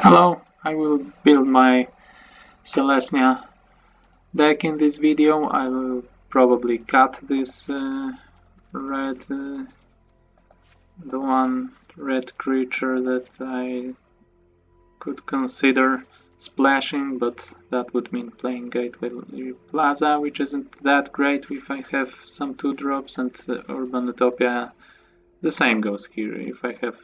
Hello, I will build my Selesnya deck in this video. I will probably cut this red, the one red creature that I could consider splashing, but that would mean playing Gateway Plaza, which isn't that great if I have some 2-drops, and Urban Utopia. The same goes here. If I have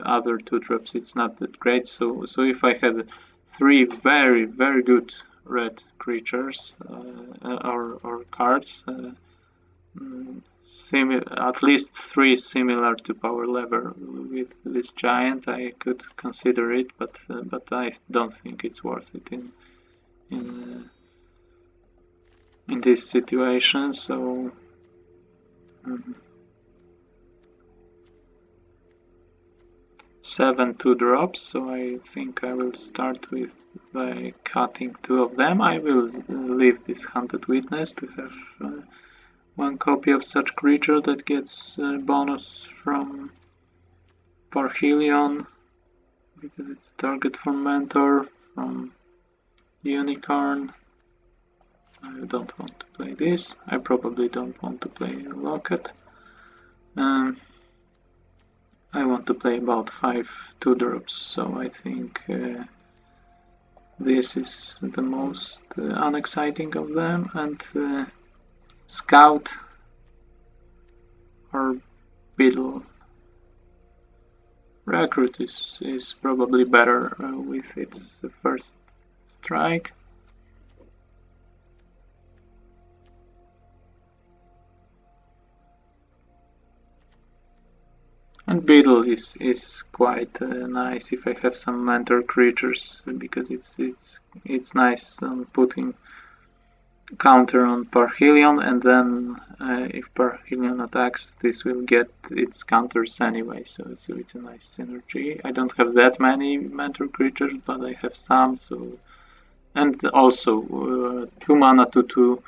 other 2-drops, it's not that great. So if I had 3 very good red creatures or cards, at least 3 similar to power lever with this giant, I could consider it, but I don't think it's worth it in this situation. So. 7 2-drops, so I think I will start with by cutting 2 of them. I will leave this Hunted Witness to have 1 copy of such creature that gets bonus from Parhelion, because it's a target from Mentor, from Unicorn. I don't want to play this. I probably don't want to play Locket. I want to play about 5 2-drops, so I think this is the most unexciting of them, and Scout or Beetle. Recruit is probably better with its first strike. And Beetle is quite nice if I have some mentor creatures, because it's nice on putting counter on Parhelion, and then if Parhelion attacks, this will get its counters anyway, so it's a nice synergy. I don't have that many mentor creatures, but I have some, so. And also 2 mana to 2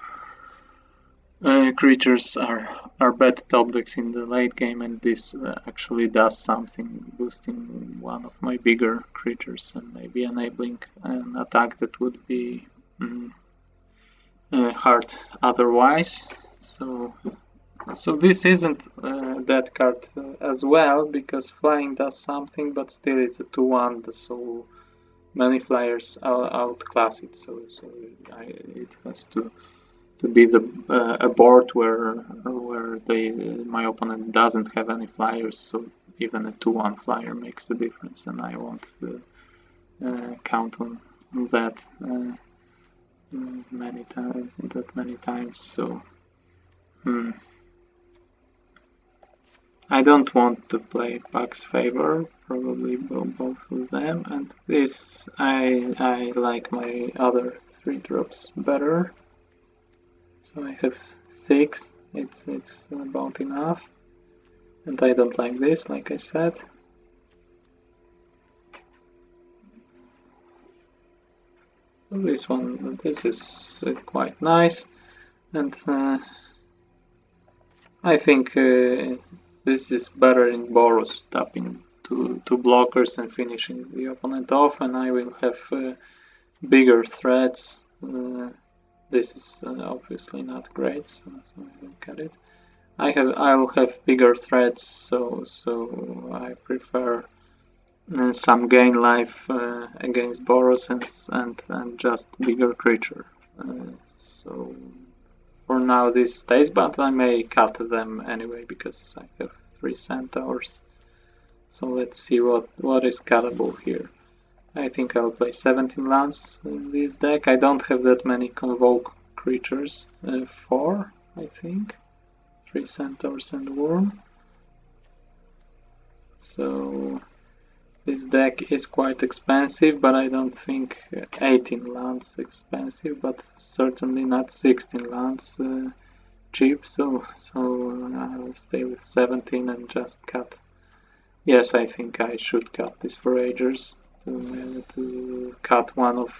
creatures are bad top decks in the late game, and this actually does something, boosting one of my bigger creatures and maybe enabling an attack that would be hard otherwise. So this isn't that card as well, because flying does something, but still it's a 2/1, so many flyers outclass it. So it has to be a board where my opponent doesn't have any flyers, so even a 2/1 flyer makes a difference, and I won't count on that many times. So I don't want to play Pax Favor, probably both of them, and this I like my other 3-drops better. So I have 6, it's about enough, and I don't like this, like I said. This is quite nice, and I think this is better in Boros, tapping 2 blockers and finishing the opponent off, and I will have bigger threats. This is obviously not great, so I don't get it. I'll have bigger threats, so I prefer some gain life against Boros and just bigger creature. So for now this stays, but I may cut them anyway because I have 3 centaurs. So let's see what is cuttable here. I think I'll play 17 lands in this deck. I don't have that many Convoke creatures. 4, I think. 3 centaurs and a worm. So this deck is quite expensive, but I don't think 18 lands expensive, but certainly not 16 lands cheap. So I'll stay with 17 and just cut. Yes, I think I should cut this Foragers. To cut one of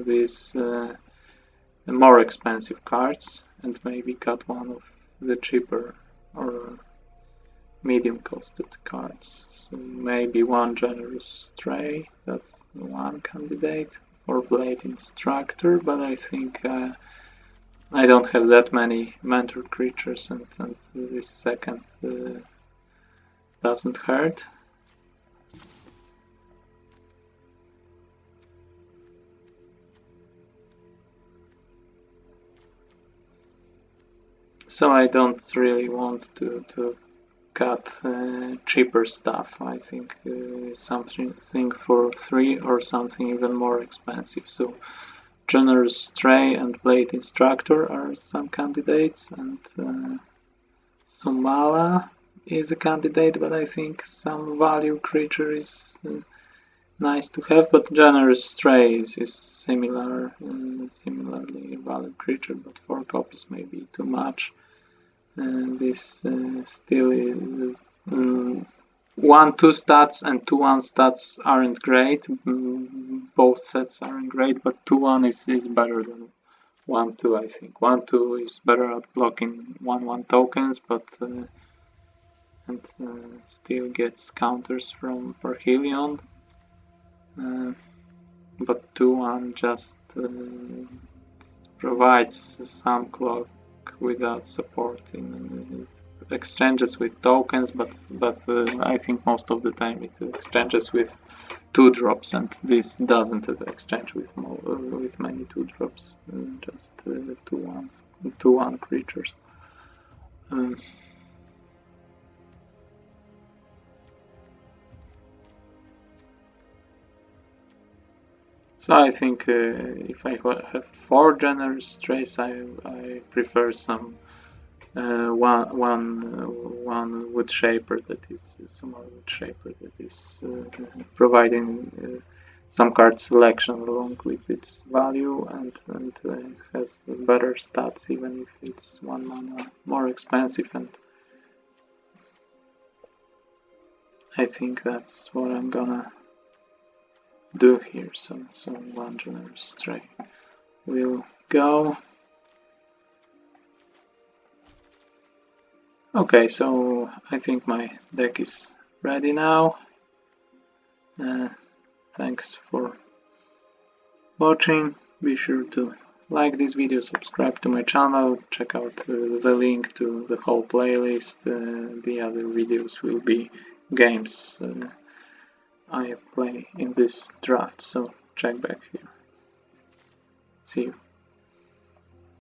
these more expensive cards, and maybe cut one of the cheaper or medium costed cards. So maybe one Generous Stray, that's one candidate, or Blade Instructor, but I think I don't have that many mentor creatures, and this second doesn't hurt. So I don't really want to cut cheaper stuff. I think something for 3 or something even more expensive. So Generous Stray and Blade Instructor are some candidates, and Sumala is a candidate, but I think some value creature is nice to have. But Generous Stray is similarly value creature, but 4 copies may be too much. This still is 1/2 stats and 2/1 stats aren't great. Both sets aren't great, but 2/1 is better than 1/2. I think 1/2 is better at blocking 1/1 tokens, but and still gets counters from Parhelion. But 2/1 just provides some clock without supporting exchanges with tokens, but I think most of the time it exchanges with 2-drops, and this doesn't exchange with many 2-drops, just 2/1 creatures. So I think if I have 4 Generous Strays, I prefer some one wood shaper that is small wood shaper that is providing some card selection along with its value, and has better stats even if it's 1 mana more expensive, and I think that's what I'm gonna do here. So one Generous Stray will go. Okay, so I think my deck is ready now. Thanks for watching. Be sure to like this video, subscribe to my channel, check out the link to the whole playlist. The other videos will be games I play in this draft, so check back here. See you.